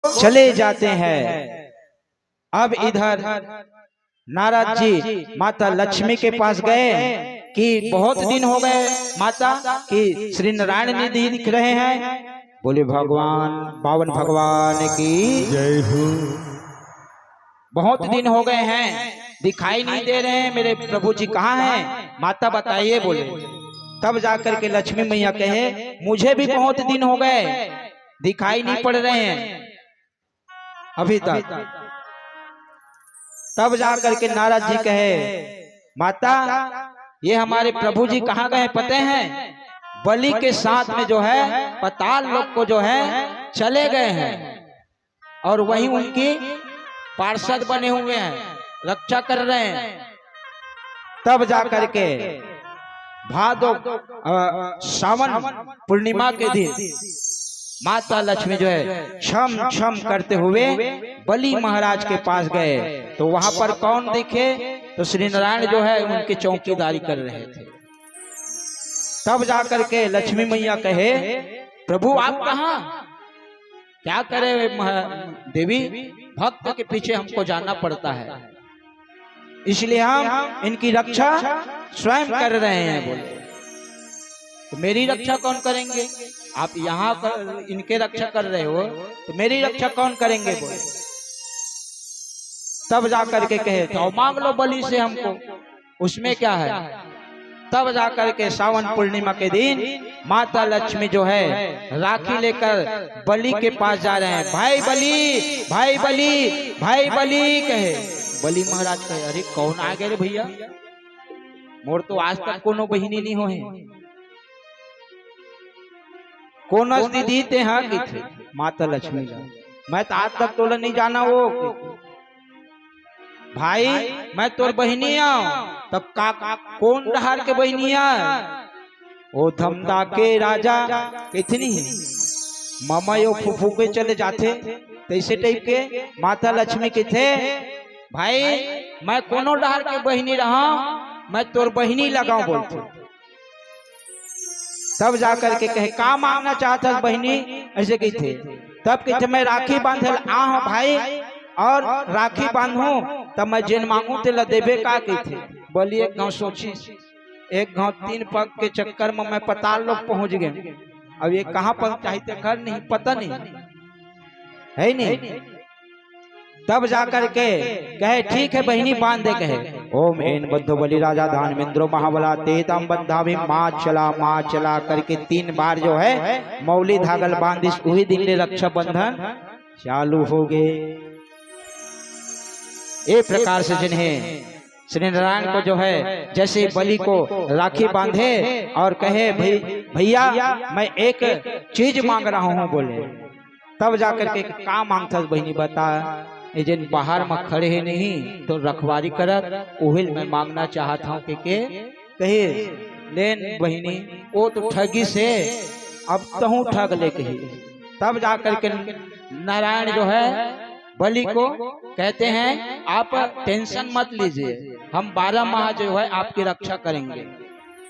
चले जाते हैं। अब इधर नारद जी माता लक्ष्मी के पास गए कि बहुत दिन हो गए माता कि श्री नारायण निधि दिख रहे हैं। बोले भगवान पावन भगवान की जय हो। बहुत दिन हो गए हैं, दिखाई नहीं दे रहे हैं, मेरे प्रभु जी कहाँ हैं? माता बताइए। बोले तब जाकर के लक्ष्मी मैया कहे मुझे भी बहुत दिन हो गए, दिखाई नहीं पड़ रहे हैं अभी तक। तब जाकर के नारद जी कहे माता ये हमारे प्रभु जी कहाँ गए पते हैं? बलि के साथ में जो है पाताल लोक को जो है चले गए हैं और वहीं उनकी पार्षद बने हुए हैं, रक्षा कर रहे हैं। तब जाकर के भादो सावन पूर्णिमा के दिन माता लक्ष्मी जो है छम छम करते हुए बलि महाराज के पास गए तो वहां पर कौन दिखे? तो श्री नारायण जो है उनकी चौकीदारी कर रहे थे। तब जाकर के लक्ष्मी मैया कहे प्रभु आप कहाँ? क्या करे देवी, भक्त के पीछे हमको जाना पड़ता है, इसलिए हम इनकी रक्षा स्वयं कर रहे हैं। बोले तो मेरी रक्षा कौन करेंगे? आप यहाँ इनके रक्षा कर रहे हो तो मेरी रक्षा कौन करेंगे? बोले तब जाकर के कहे तो मांग लो बलि से हमको, उसमें क्या है। तब जाकर के सावन पूर्णिमा के दिन माता लक्ष्मी जो है राखी लेकर बलि के पास जा रहे हैं। भाई बलि, भाई बलि, भाई बलि कहे। बलि महाराज कहे अरे कौन आ गए रे भैया, मोर तो आज तक कोनो बहिनी नहीं हो है, कौन दीदी ते हाँ की थे? माता लक्ष्मी मैं तो आज तक तोला नहीं जाना वो भाई, मैं तोर बहिनी आऊ। तब का कौन डहार के बहिनिया? ओ धमदा के राजा कितनी मामा यो फूफू के चले जाते तैसे टाइप के माता लक्ष्मी के थे। भाई मैं कोनो डहार के बहिनी रहा, मैं तोर बहिनी लगाऊं बोलते। तब जाकर के कहे का मांगना चाहता बहिनी? ऐसे कही थे। तब कहते मैं राखी बांधल आ भाई और राखी बांधू तब मैं जेन मांगू तेला देवे का की थे। बोली एक गांव सोची, एक गांव 3 पग के चक्कर में मैं पाताल लोक पहुंच गए। अब ये कहाँ पर चाहते घर नहीं पता नहीं है नहीं। तब जाकर के कहे ठीक है बहिनी बांध दे। कहे ओम एन बद्धो बलि राजा धान मिंद्रो महाबला तेतम बंधा भी माँ चला करके 3 बार जो है मौली धागल बांधिस। वही दिन ले रक्षा बंधन चालू हो गए। एक प्रकार से जिन्हें श्री नारायण को जो है जैसे बलि को राखी बांधे और कहे भैया मैं एक चीज मांग रहा हूँ। बोले तब जाकर के का मांगता बहिनी बता? ये जिन बाहर में खड़े है नहीं तो रखवारी करत ओहिल मैं मांगना चाहता हूँ के कहे लेन बहिनी वो तो ठगी से अब तहु ठग ले कही। तब जाकर के नारायण जो है बलि को कहते हैं आप टेंशन मत लीजिए, हम 12 माह जो है आपकी रक्षा करेंगे।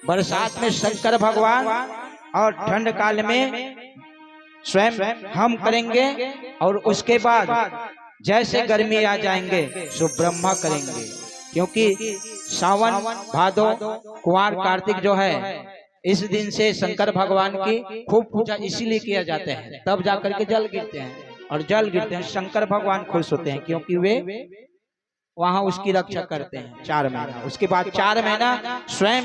बरसात में शंकर भगवान और ठंड काल में स्वयं हम करेंगे और उसके बाद जैसे गर्मी आ जाएंगे सो ब्रह्मा करेंगे। क्योंकि सावन भादो कुंवार कार्तिक जो है इस दिन से शंकर भगवान की खूब पूजा इसीलिए किया जाता है। तब जाकर के जल गिरते हैं और जल गिरते हैं शंकर भगवान खुश होते हैं क्योंकि वे वहां उसकी रक्षा करते हैं 4 महीना। उसके बाद 4 महीना स्वयं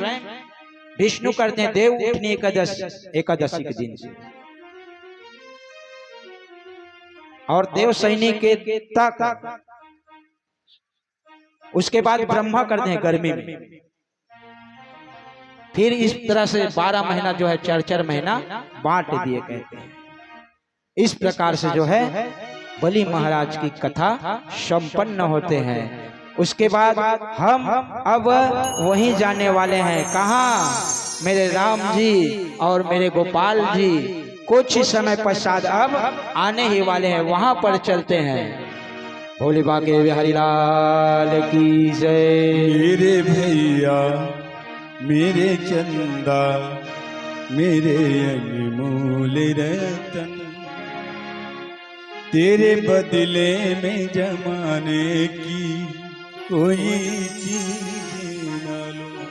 विष्णु करते हैं देव उठनी एकादशी के दिन से और देव सैनी के तक। उसके बाद ब्रह्मा करते हैं गर्मी में। फिर इस तरह से 12 महीना जो है 4 महीना बांट दिए कहते हैं। इस प्रकार से जो है बलि महाराज की कथा संपन्न होते हैं। उसके बाद हम अब वहीं जाने वाले हैं। कहाँ? मेरे राम जी और मेरे गोपाल जी कुछ समय पश्चात अब आने ही वाले हैं, वहां पर चलते हैं। भोले बाके बिहारी लाल की जय। मेरे भैया मेरे चंदा मेरे अनमोल रतन तेरे बदले में जमाने की कोई चीज न लूं।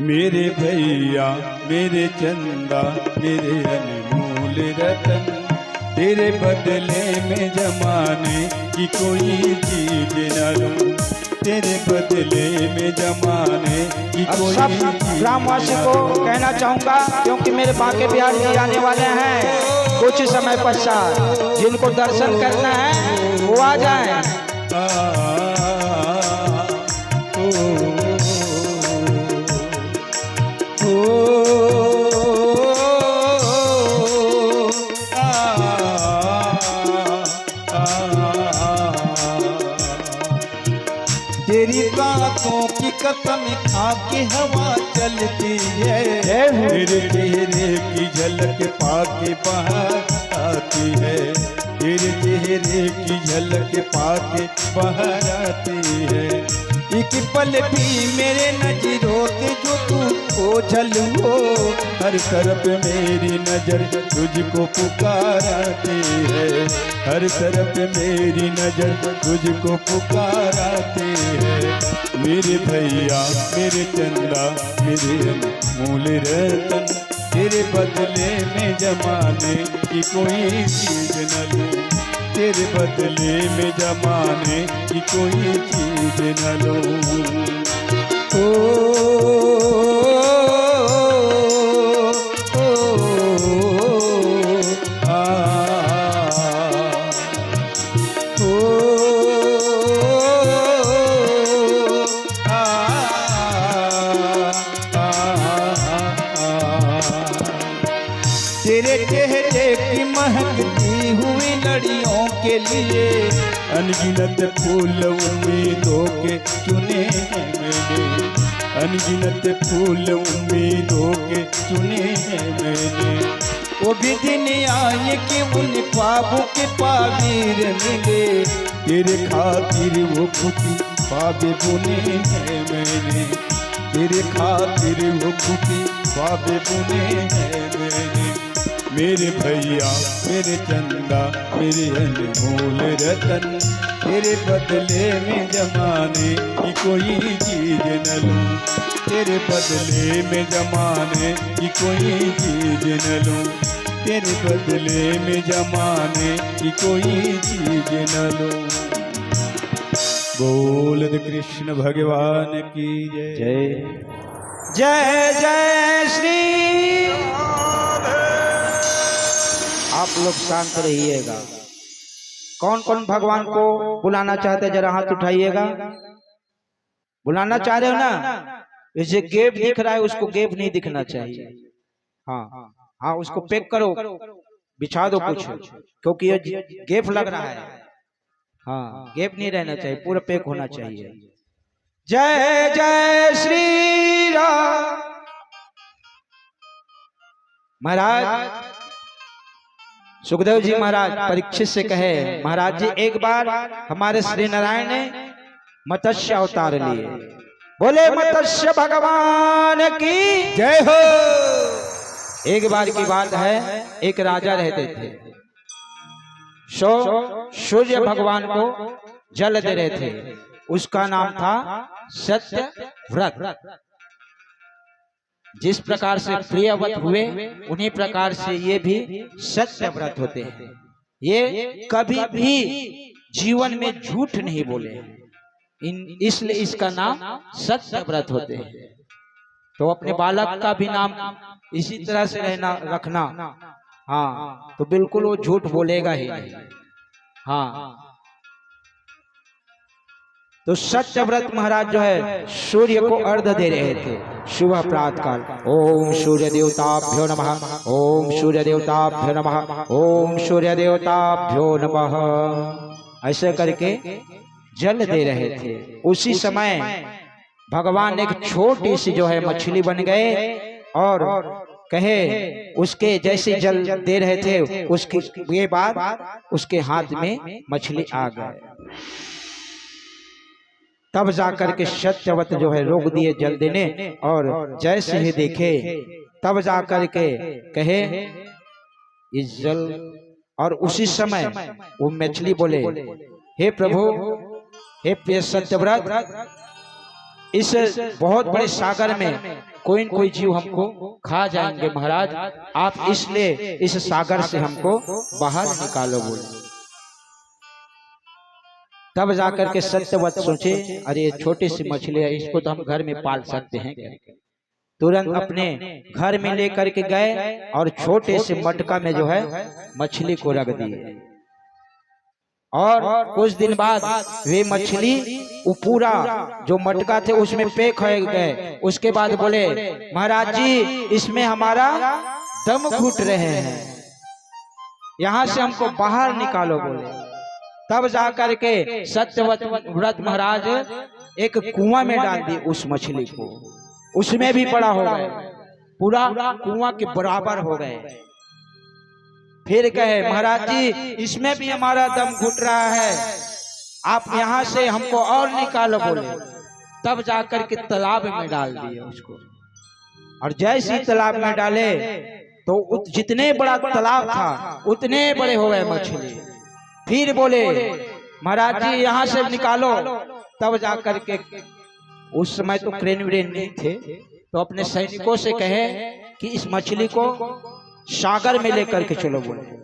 मेरे भैया मेरे चंदा मेरे अनमोल रतन, तेरे बदले में जमाने की कोई चीज न लूं। तेरे बदले में जमाने की अब कोई सब चीज ग्रामवासी को कहना चाहूंगा, क्योंकि मेरे बांके बिहार जी आने वाले हैं कुछ समय पश्चात। जिनको दर्शन करना है वो आ जाएं। तेरी बातों की कसम खा के हवा चलती है, तेरे चेहरे की झलक पाके बाहर आती है। तेरे चेहरे की झलक पाके बाहर आती है। एक पल भी मेरे नजरों से जो तू ओझल हो, हर तरफ मेरी नजर तुझको पुकाराती है। हर तरफ मेरी नजर तुझको पुकाराती है। मेरे भैया मेरे चंदा मेरे अनमोल रतन, तेरे बदले में जमाने की कोई चीज न लूं। तेरे बदले में जमाने की कोई चीज न लूं। तेरे चेहरे की महकती हुई लड़ियों के लिए अनगिनत फूल उम्मीदों के चुने हैं मैंने। अनगिनत फूल उम्मीदों के चुने हैं मैंने। वो भी दिन आए कि उन ख्वाबों के पावीर मिले, तेरे खातिर वो खुशी ख्वाबे बुने हैं मैंने। तेरे खातिर वो खुशी ख्वाबे बुने हैं मैंने। मेरे भैया मेरे चंदा मेरे अनमोल रतन, तेरे बदले में जमाने की कोई चीज न लूं। तेरे बदले में जमाने की कोई चीज न लूं। तेरे बदले में जमाने की कोई चीज न लूं। बोल कृष्ण भगवान की जय। जय जय श्री। आप लोग शांत रहिएगा। कौन कौन भगवान को बुलाना चाहते हैं जरा हाथ उठाइएगा। बुलाना चाह रहे हो ना? जैसे गेप दिख रहा है उसको गेप नहीं दिखना चाहिए। हाँ हाँ, उसको पैक करो, बिछा दो कुछ, क्योंकि ये गेप लग रहा है। हाँ, गेप नहीं रहना चाहिए, पूरा पैक होना चाहिए। जय जय श्री राम। महाराज सुखदेव जी महाराज परीक्षित से कहे, महाराज जी एक बार हमारे श्री नारायण ने मत्स्य अवतार लिए। बोले मत्स्य भगवान की जय हो। एक बार की बात है, एक राजा रहते थे। सूर्य भगवान को जल दे रहे थे। उसका नाम था सत्यव्रत। जिस प्रकार से प्रियव्रत हुए उन्हीं प्रकार से ये भी सत्यव्रत होते हैं। ये कभी भी जीवन में झूठ नहीं बोले, इसलिए इसका नाम सत्यव्रत होते हैं। तो अपने बालक का भी नाम इसी तरह से रखना। हाँ, तो बिल्कुल वो झूठ बोलेगा ही नहीं। हाँ, तो सत्यव्रत महाराज जो है सूर्य को अर्घ्य दे रहे थे सुबह प्रातः काल। ओम सूर्य देवताभ्यो नमः, ओम सूर्य देवताभ्यो नमः, ओम सूर्य देवताभ्यो नमः, ऐसे करके जल दे रहे थे। उसी समय भगवान एक छोटी सी जो है मछली बन गए और कहे उसके जैसे जल दे रहे थे उसके ये बाद उसके हाथ में मछली आ गए। तब जाकर के सत्यव्रत जो है रोक दिए जल देने, और जैसे ही देखे तब जाकर के कहे इस जल और उसी समय वो मछली बोले, हे प्रभु, हे प्रिय सत्यव्रत, इस बहुत बड़े सागर में कोई न कोई जीव हमको खा जाएंगे महाराज, आप इसलिए इस सागर से हमको बाहर निकालो बोले। तब जाकर के सत्यव्रत सोचे, अरे छोटी सी मछली है, इसको तो हम घर में पाल सकते हैं। तुरंत अपने घर में लेकर के गए और छोटे से मटका में जो है मछली को रख दिए। और कुछ दिन बाद वे मछली वो पूरा जो मटका थे उसमें पैक हो गए। उसके बाद बोले, महाराज जी, इसमें हमारा दम घुट रहे हैं, यहाँ से हमको बाहर निकालो बोले। तब जाकर के सत्यव्रत महाराज एक कुआं में डाल दी उस मछली को, उसमें भी बड़ा हो गए, पूरा कुआं के बराबर हो गए। फिर कहे, महाराज जी, इसमें भी हमारा दम घुट रहा है, आप यहाँ से हमको और निकालो बोले। तब जाकर के तालाब में डाल दिए उसको, और जैसे ही तालाब में डाले तो जितने बड़ा तालाब था उतने बड़े हो गए मछली। फिर बोले, महाराज जी, यहाँ से निकालो। तब जाकर के, उस समय तो क्रेन व्रेन नहीं थे, तो अपने सैनिकों से कहे कि इस मछली को सागर में लेकर के चलो बोले।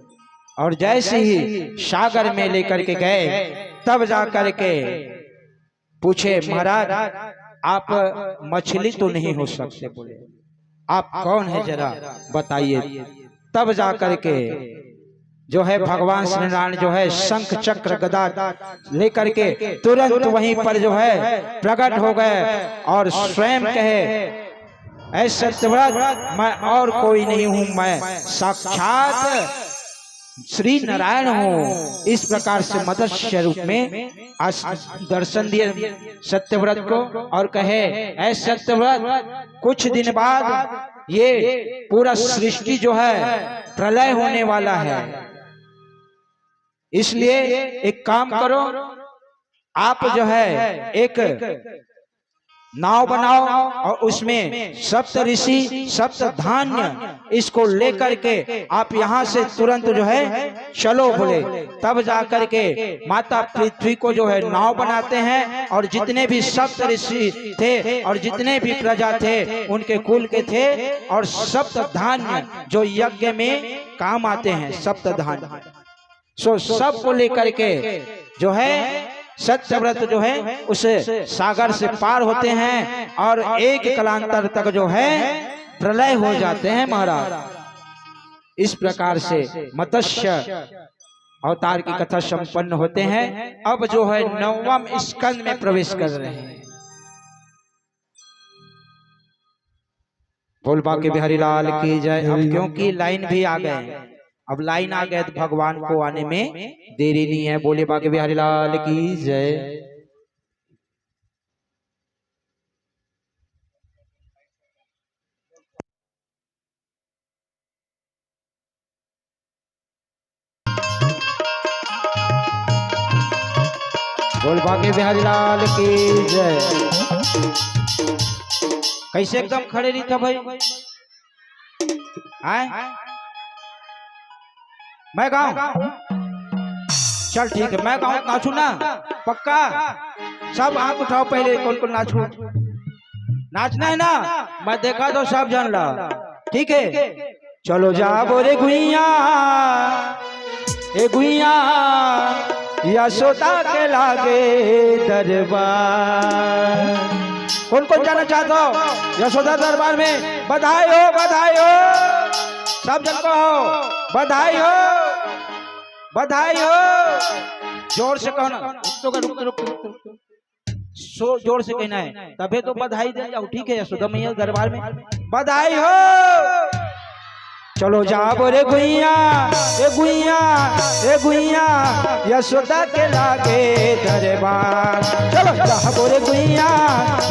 और जैसे ही सागर में लेकर के गए, तब जाकर के पूछे, महाराज, आप मछली तो नहीं हो सकते बोले, आप कौन है जरा बताइए। तब जाकर के जो है भगवान श्री नारायण जो है शंख चक्र गदा लेकर के तुरंत वहीं पर जो है प्रकट हो गए और स्वयं कहे, ऐसे सत्यव्रत, मैं और कोई नहीं हूं, मैं साक्षात श्री नारायण हूँ। इस प्रकार से मत्स्य रूप में दर्शन दिए सत्यव्रत को और कहे, ऐसे सत्यव्रत, कुछ दिन बाद ये पूरा सृष्टि जो है प्रलय होने वाला है, इसलिए एक काम करो, आप जो है एक नाव बनाओ और उसमें सप्त ऋषि सप्त धान्य इसको लेकर के आप यहाँ से तुरंत जो है चलो बोले। तब जाकर के माता पृथ्वी को जो है नाव बनाते हैं और जितने भी सप्त ऋषि थे और जितने भी प्रजा थे उनके कुल के थे और सप्त धान्य जो यज्ञ में काम आते हैं, सप्त धान्य, सो सबको लेकर के जो है सत्यव्रत जो है उस सागर से पार होते हैं और एक कालांतर तक जो है प्रलय हो जाते हैं महाराज। इस प्रकार से मत्स्य अवतार की कथा संपन्न होते हैं। अब जो है 9वें स्कंद में प्रवेश कर रहे हैं। बोल बाके बिहारी लाल की जय। अब क्योंकि लाइन भी आ गए, अब लाइन आ गए तो भगवान को आने में देरी नहीं है। बोले बाके बिहारी लाल की जय। बोल बाके बिहारी लाल की जय। कैसे एकदम खड़े नहीं था भाई, आए मैं गाऊं? चल ठीक है, मैं गाऊं, नाचू ना पक्का? सब हाथ उठाओ पहले, कौन कौन नाचू? नाचना है ना? मैं देखा तो सब जान ला, ठीक है? चलो जा बोरे गुइया, ए गुइया यशोदा के लागे दरबार। कौन कौन जाना चाहते हो यशोदा दरबार में? बधाई हो, बधाई हो, सब जन को हो बधाई हो, बधाई हो। जोर से कहना, जोर से कहना है तभी तो बधाई दे जाओ, ठीक है? यशोदा मैया दरबार में बधाई हो। चलो जा बोरे गुइया, ए गुइया, ए गुइया यशोदा के लागे दरबार। चलो जा बोरे गुइया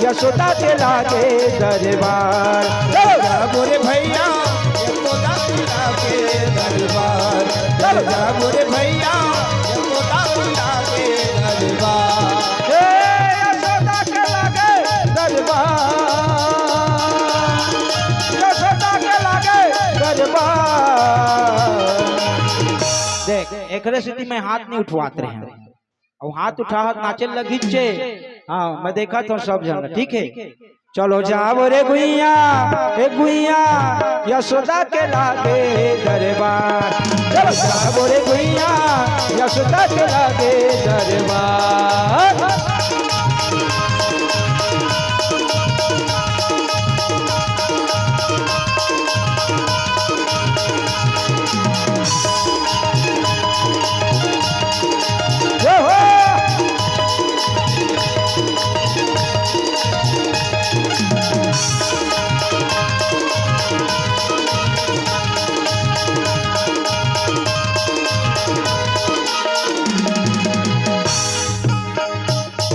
यशोदा के लागे दरबार। चलो जा बोरे भैया यशोदा के लागे दरबार। चलो जा बोरे भैया यशोदा के लागे दरबार। यशोदा के लागे दरबार, यशोदा के लागे दरबार। एकरे स्थिति में हाथ नहीं उठवाते रहे हैं। और हाथ उठा नाचे लगी चे। हाँ मैं देखा तो सब जन ठीक है। चलो जाओ रे गुइया ए गुइया यशोदा के लागे दरबार। चलो जाओ रे गुइया यशोदा के लागे दरबार।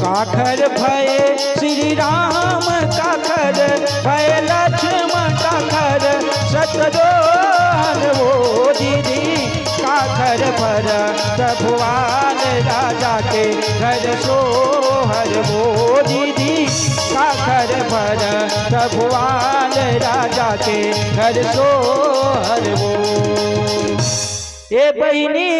काखर भय श्री राम काखर भय लक्ष्मण काखर शत्रुघ्न वो दीदी काखर भर भगवान राजा के घर सोहर वो दीदी काखर भर भगवान राजा के घर सोहर वो। ए बहिनी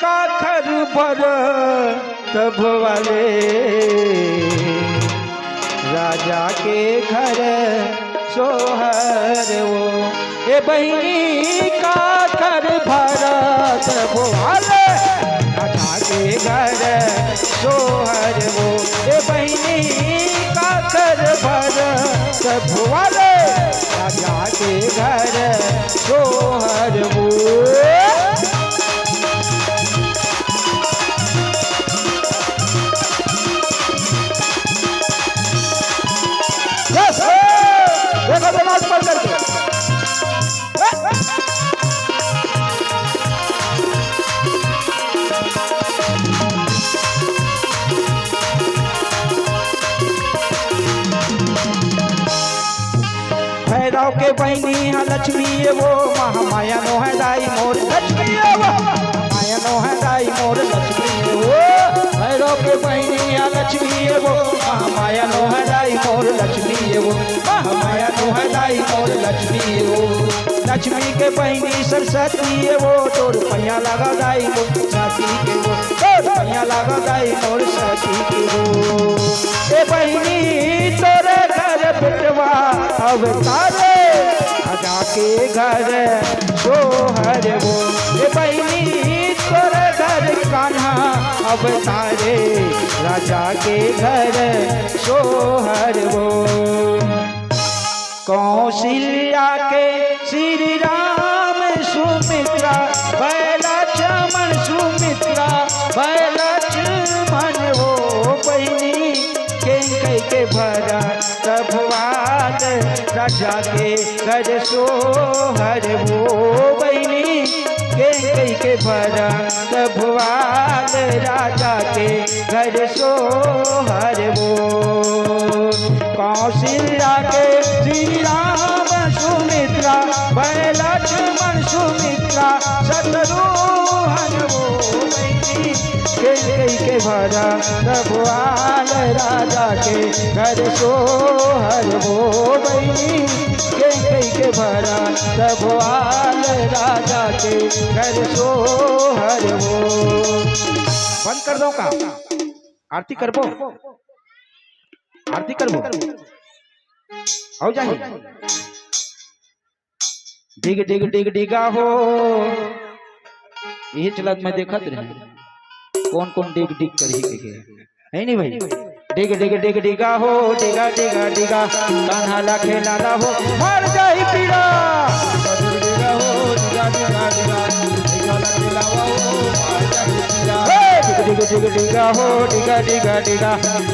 काखर भर तब वाले राजा के घर सोहर वो। ए बहिनी काखर भर तब वाले राजा के घर सोहर वो। ए बहिनी काखर भर तब वाले राजा के घर सोहर वो। देखो नमाज पढ़ करके भैरव के बहनी है लक्ष्मी है वो महामाया नो है दाई मोर लक्ष्मी है वो माया नो है दाई मोर लक्ष्मी है वो। भैरव के बहनी है लक्ष्मी है वो महामाया नो है दाई मोर लक्ष्मी है वो महामाया नो है दाई मोर लक्ष्मी है वो। लक्ष्मी के बहनी सरस्वती है वो तोर पैया लगा दाई मोर साथी के वो तोर पैया लगा दाई मोर साथी के वो। ए बहनी तोरे घर बिटवा अवतारे राजा के घर सोहर वो। ए बहनी तोरे घर कान्हा अवतारे राजा के घर सोहर वो। कौशल्या के श्री राम सुमित्रा भय लक्ष्मण सुमित्रा भय लक्ष्मण वो। बहनी के भरा तभवाद राजा के घर सोहर वो। बहनी के भरा तभवाद राजा के घर सोहर वो। कौशल्या के श्री राम सुमित्रा भय लक्ष्मण सुमित्रा शत्रुघ्न वो। बहनी के भरा भगवान राजा के घर सोहर वो। बहनी के भरा भगवान राजा के घर सोहर वो। बंद कर दो का आरती करबो आरती करबो आओ जाए डिग डिग डिग डिगा हो। ये चलत में देखत रहे कौन कौन डिग डिग कर ही है नहीं भाई। डिग डिग डिग डिगा हो डिगा डिगा डिगा कान्हा ला खेला ला हो मर जाई पीड़ा। डिगा हो डिगा डिगा डिगा डिगा ला खेला हो मर जाई पीड़ा। डिग डिग डिगा हो डिगा डिगा डिगा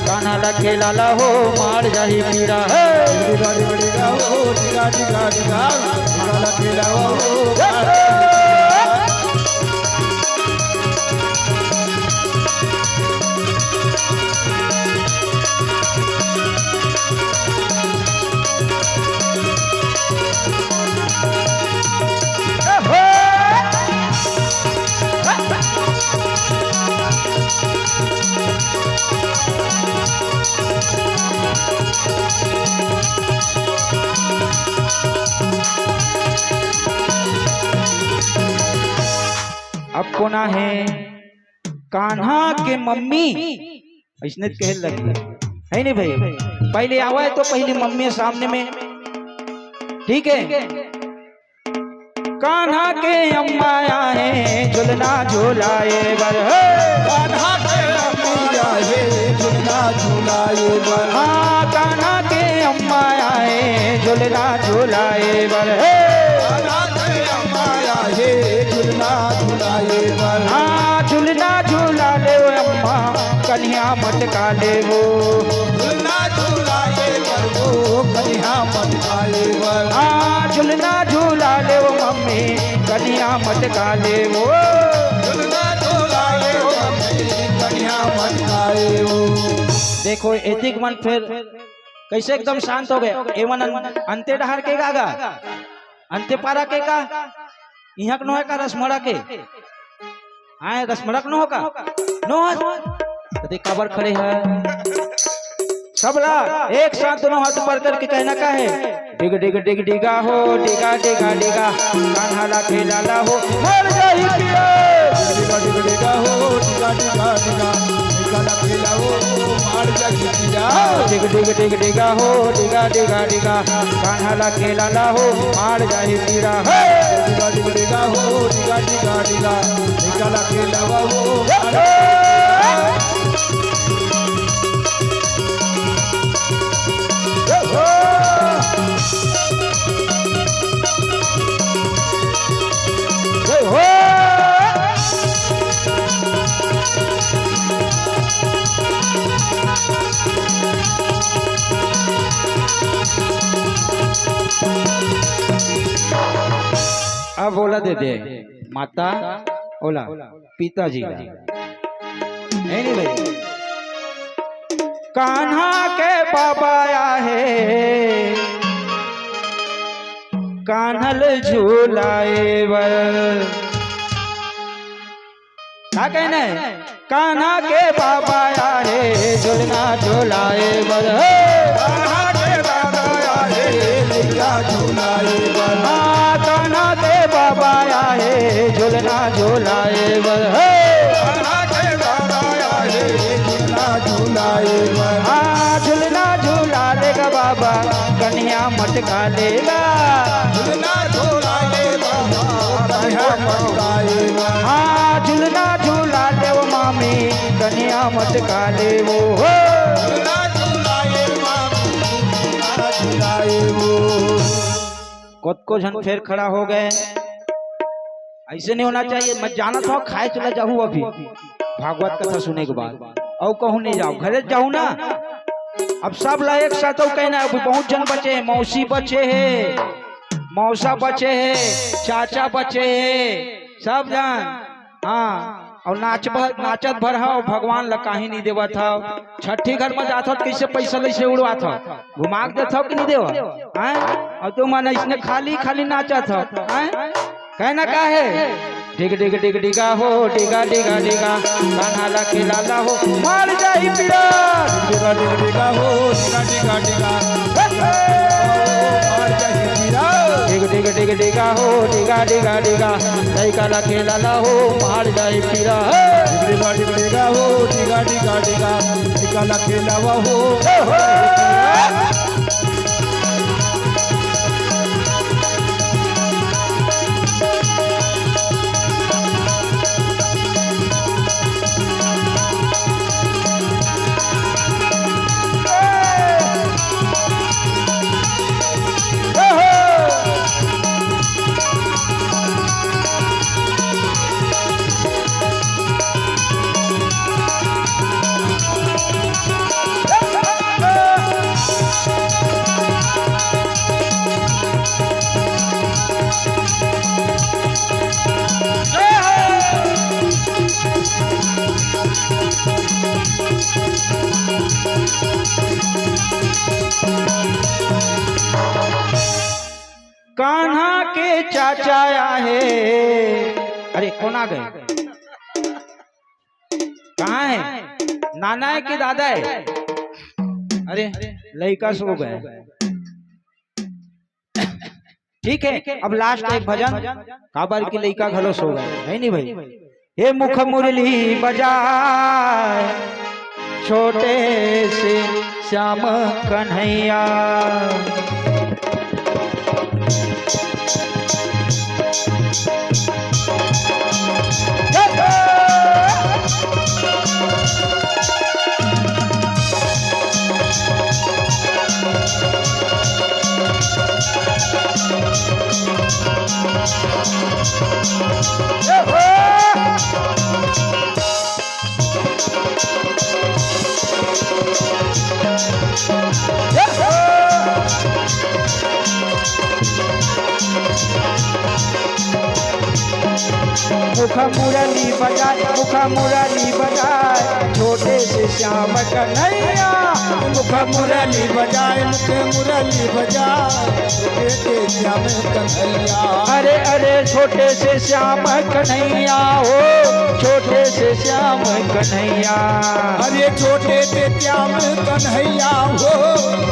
कान्हा ला खेला ला हो मर जाई पीड़ा। डिगा डिगा डिगा हो डिगा डिगा डिगा डिगा ला खेला हो। अब कोना है कान्हा के मम्मी इसने कह लगी है नहीं भाई, पहले आवा है तो पहले मम्मी सामने में, ठीक है। कान्हा के अम्मा आए झुलना झुलाए बर, कान्हा के अम्मा आए झुलना झुलाए बर, हाँ कान्हा के अम्मा आए झुलना झुलाए बर, कान्हा के अम्मा आए झुलना झुलाए बर, हाँ झुलना झूला ले वो अम्मा कन्या मटका ले वो, झुलना झुलाए बर वो कन्या मटकाए बर, हाँ झुलना झूला ले वो मम्मी कन्या मटका ले वो, झुलना झुलाए वो मम्मी कन्या मटकाए वो। देखो एतिक मन फिर कैसे एकदम शांत हो गए। एवन अंते डहार के गागा अंते पारा के का यहाँ न है का रसमड़ा के आए रसमड़क न होगा नो है कबर खड़े हैं सब लोग एक साथ दोनों हाथ ऊपर करके कहना का है डिग डिग डिग डिगा हो डिगा डिगा डिगा कान्हा ला खेला हो मर जाई पिया, डिगा डिगा डिगा हो डिगा डिगा डिगा निकाला खेला हो मार जाई पिया, डिग डिग डिग डिगा हो डिगा डिगा डिगा कान्हा ला खेला हो मार जाई पिया, डिगा डिगा डिगा हो डिगा डिगा डिगा निकाला खेला हो अब ओला दे दे माता ओला पिताजी नहीं भाई। कान्हा के बाबा है कान्हल झूलाए वर, क्या कहना है कान्हा के बाबा है झूलना झूलाए वर, कान्हा के बाबा आए लैया झूलाए बर, कान्हा के बाबा है झूलना झूलाए वर, कान्हा के बाबा आए झूलना झूलाए बर, हाँ झूलना झूला लेगा बाबा कन्या मटका लेगा, झूलना झूलाए बाबा कन्या मटकाए बर, हाँ झूलना झूला ले वो मामी कन्या मटका ले वो हो, झूलना झूलाए मामी झूलना झूलाए वो। खुद को झन फिर खड़ा हो गए, ऐसे नहीं होना चाहिए। मैं जाना था खाए चला जाऊँ अभी भागवत कथा सुने के बाद और कहूँ नहीं जाओ घरे जाऊँ ना। अब सब ला एक साथ कहना अभी बहुत जन बचे हैं, मौसी बचे है मौसा बचे है चाचा बचे है सब जन, हाँ और नाचत भर है और भगवान ला काही नहीं देवा था। छठी घर में जाता कैसे पैसा लैसे उड़वा था घुमा के देता कि नहीं देवा हैं, और तुम मन इसने खाली खाली नाचा था कहना का है डिग डिग डिग डिगा हो डिगा डिगा डिगा कान्हा ला खिलाला हो मार जाई पिया, डिगा डिगा डिगा हो डिगा डिगा डिगा मार जाई पिया, डिग डिग डिग डिगा हो डिगा डिगा डिगा लइका ला खिलाला हो मार जाई पिया, डिगा डिगा डिगा हो डिगा डिगा डिगा निकाला खेलावा हो। कान्हा के चाचा है, अरे कौन आ गए कहाँ है नाना है कि दादा है, अरे लड़का सो गए ठीक है। अब लास्ट एक भजन काबर की लड़का घलो सो गए है नहीं भाई। ये मुख मुरली बजाए छोटे से श्याम कन्हैया। मुख मुरली बजाए, मुख मुरली बजाए छोटे से श्याम कन्हैया। मुख मुरली बजाए, मुख मुरली बजाए छोटे से श्याम कन्हैया। अरे अरे छोटे से श्याम कन्हैया हो, छोटे से श्याम कन्हैया। अरे छोटे से श्याम कन्हैया हो,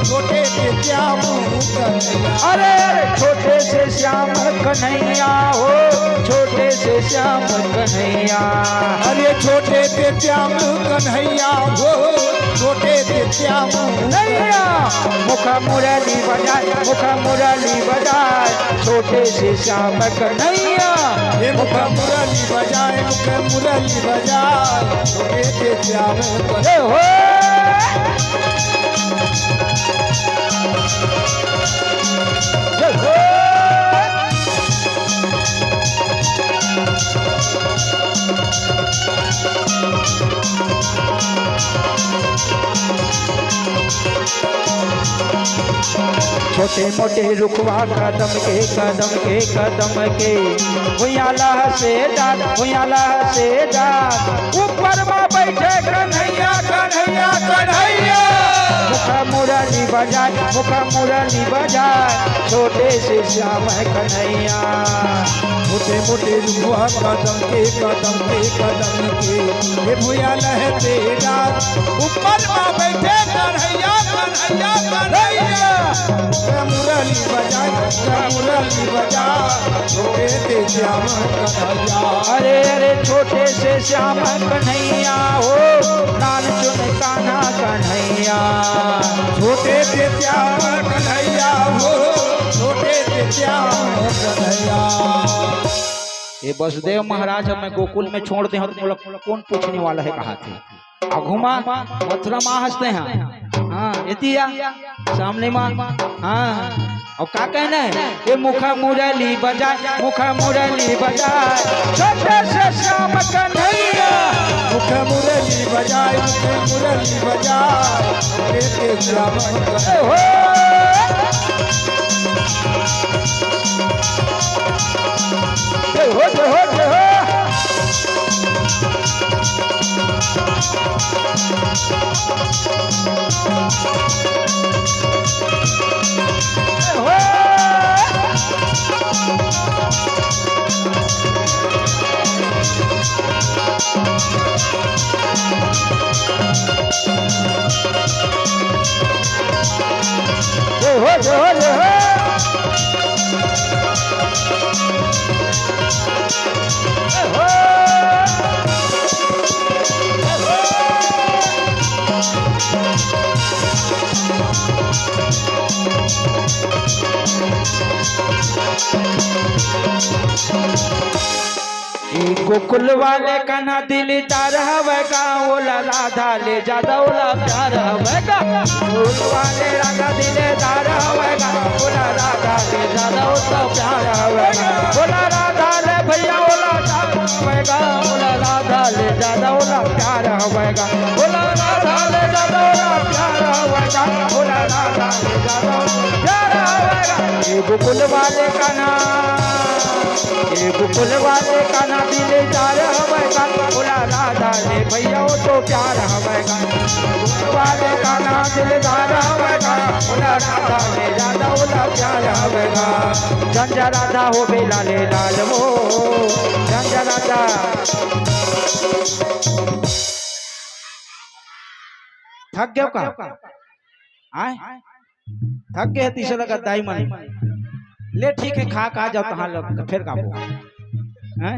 छोटे से श्याम कन्हैया। अरे अरे छोटे से श्याम कन्हैया हो, छोटे से श्याम कन्हैया। अरे छोटे से श्याम कन्हैया हो, छोटे से श्याम कन्हैया। मुख मुरली बजाए, मुख मुरली बजाए छोटे से श्याम कन्हैया। ये मुख मुरली बजाए, मुख मुरली बजाए छोटे से श्याम कन्हैया हो। छोटे मोटे रुखवा कदम के भुयाला से डाल, भुयाला से डाल ऊपर में बैठे कन्हैया कन्हैया कन्हैया। मुख मुरली बजाए, मुख मुरली बजाए छोटे से श्याम कन्हैया। छोटे मोटे रुखवा कदम के ये भुया लहते डाल ऊपर में बैठे कन्हैया कन्हैया कन्हैया। मुरली बजाए, मुरली बजाए छोटे से श्याम कन्हैया। अरे अरे छोटे से श्याम कन्हैया हो, नान चुन कान्हा कन्हैया। छोटे से श्याम कन्हैया हो, छोटे से श्याम कन्हैया। ये वसुदेव महाराज हमें गोकुल में छोड़ दे तो कौन पूछने वाला है कहा थे। घुमा मथुरा माँ हंसते हैं, हाँ इतिया सामने माँ, हाँ और क्या कहना है। ये मुख मुरली बजाए, मुख मुरली बजाए छोटे से श्याम कन्हैया। मुख मुरली बजाए, मुख मुरली बजाए छोटे से श्याम कन्हैया। गोकुल वाले का ना दिलदार हवेगा, ओला राधा ले ज्यादा ओला प्यार हवेगा। गोकुल वाले राधा दिलदार हवेगा, ओला राधा ले ज्यादा ओला प्यार हवेगा। ओला राधा ले भैया ओला प्यार हवेगा, ओला राधा ले ज्यादा ओला प्यार हवेगा। ओला राधा ले ज्यादा ओला प्यार हवेगा, ओला राधा ले ज्यादा ओला प्यार हवेगा। ये गोकुल वाले का ना, ये गोकुल वाले का ना दिलदार हवेगा, ओला राधा ले भैया वो तो प्यार हवेगा। गोकुल वाले का ना दिलदार हवेगा, ओला राधा ले ज्यादा ओला प्यार हवेगा। झंझा राधा हो बेला ले लाल हो, झंझा राधा। थक गया का आए, थक गए तीसरा का दाई मन ले ठीक है, खा खा जाओ तहाँ लग फिर का हैं।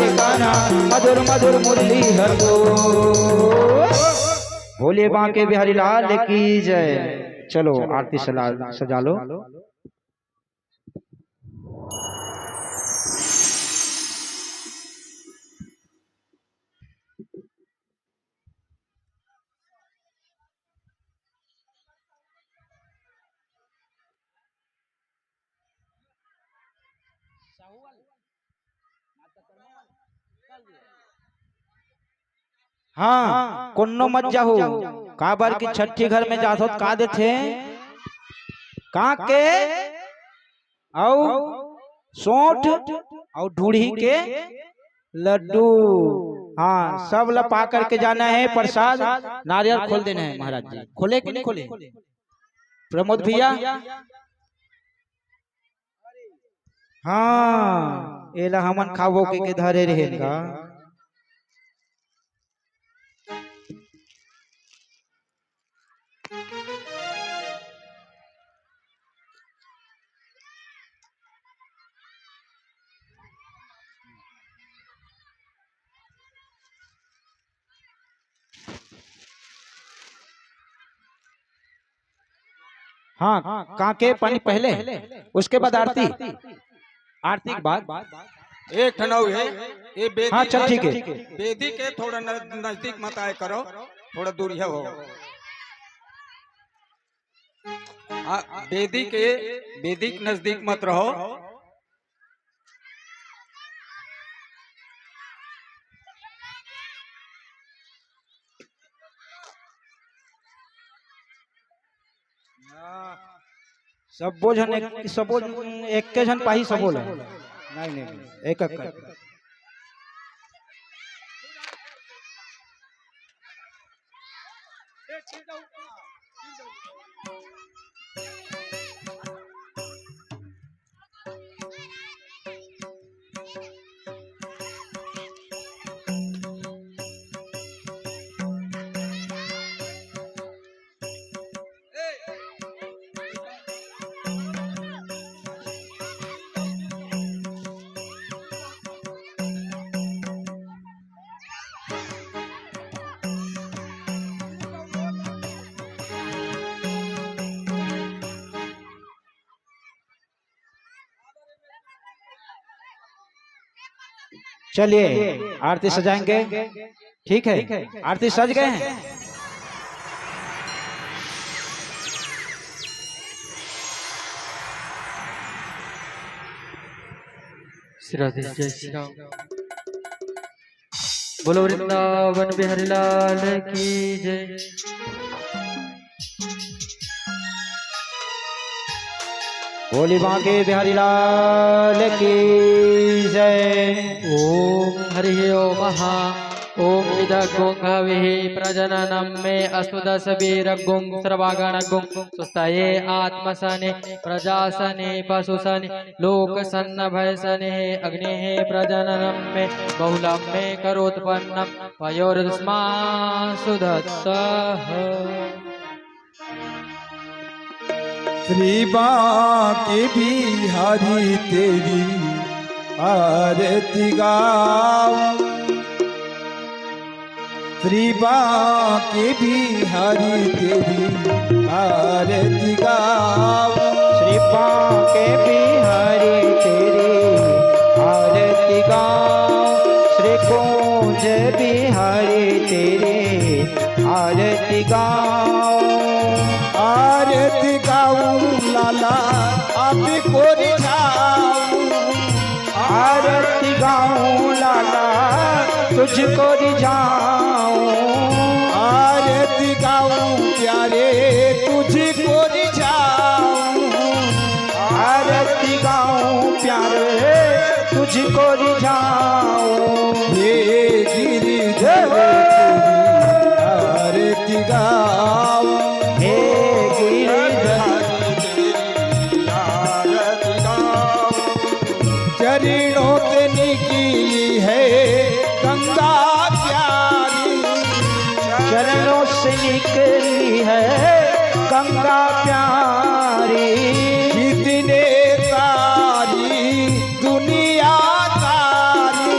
के गाना मधुर मधुर मुरली हर दो। भोले बांके बिहारी लाल की जय। चलो आरती सजा लो। हाँ कोनो मत जाहू काबर की छठी घर में जात होत का देथे का के औ सोंठ और ढूढ़ी के लड्डू। हाँ सब ला पा करके जाना है। प्रसाद नारियल खोल देना है। महाराज जी खोले कि नहीं खोले? प्रमोद भैया हाँ एला हमन खावो के धरे रहेगा। हाँ काके पानी पहले उसके बाद आरती। आरती के बाद एक ठनऊ है ये बेदी। हाँ चल ठीक है। बेदी के थोड़ा नजदीक मत आए करो, थोड़ा दूर हो। बेदी के नजदीक मत रहो। सब बोझन एक के जन पाही सब बोला नहीं एक एक चलिए आरती सजाएंगे। ठीक है आरती सज गए हैं। श्री राधे जय श्री राम। बोलो वृंदावन बिहारी लाल की जय। भोले बांके बिहारी लाल की जय। ओम हरि ओम महा ओम इदगुंहविः प्रजननं मे अस्मदसवीरगुं सर्वागणगुं सुस्ताये आत्मसने प्रजासने पशुसने लोकसन्नभयसने अग्नेः प्रजननं मे बहुलं मे करोत्पन्नं पयोर्दस्मासु दत्तः। श्री बांके बिहारी तेरी आरती गाऊं। श्री बांके बिहारी तेरी आरती गाऊं। श्री बांके बिहारी तेरी आरती गाऊं। श्री कुंज बिहारी तेरी आरती गाऊं। आरती गाऊं लाला आप को रिझाऊं। आरती गाऊं लाला तुझको रिझाऊं। आरती गाऊं प्यारे तुझको रिझाऊं। आरती गाऊं प्यारे तुझको रिझाऊं। हे गिरिधर आरती गाऊं। हे गिरिधर चरणों से निकली है गंगा प्यारी। चरणों से निकली है गंगा प्यारी। जितने सारी दुनिया सारी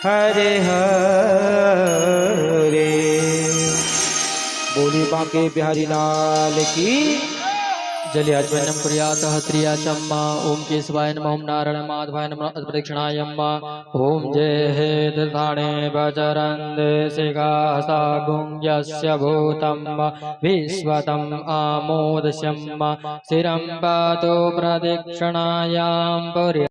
हरे हरे। बोली बांके बिहारी लाल की। जलियाचमनम कुर्यातः त्रियाचम्मा। ओम केशवाय नमः। ओम नारायण माधवाय नमः। प्रदक्षिणायम्मा। ओम जय हे तीर्थाणे वचरन्द सिगासा गुंजस्य भूतं विश्वतम आमोदस्यम्। शिरं पातो प्रदक्षिणायां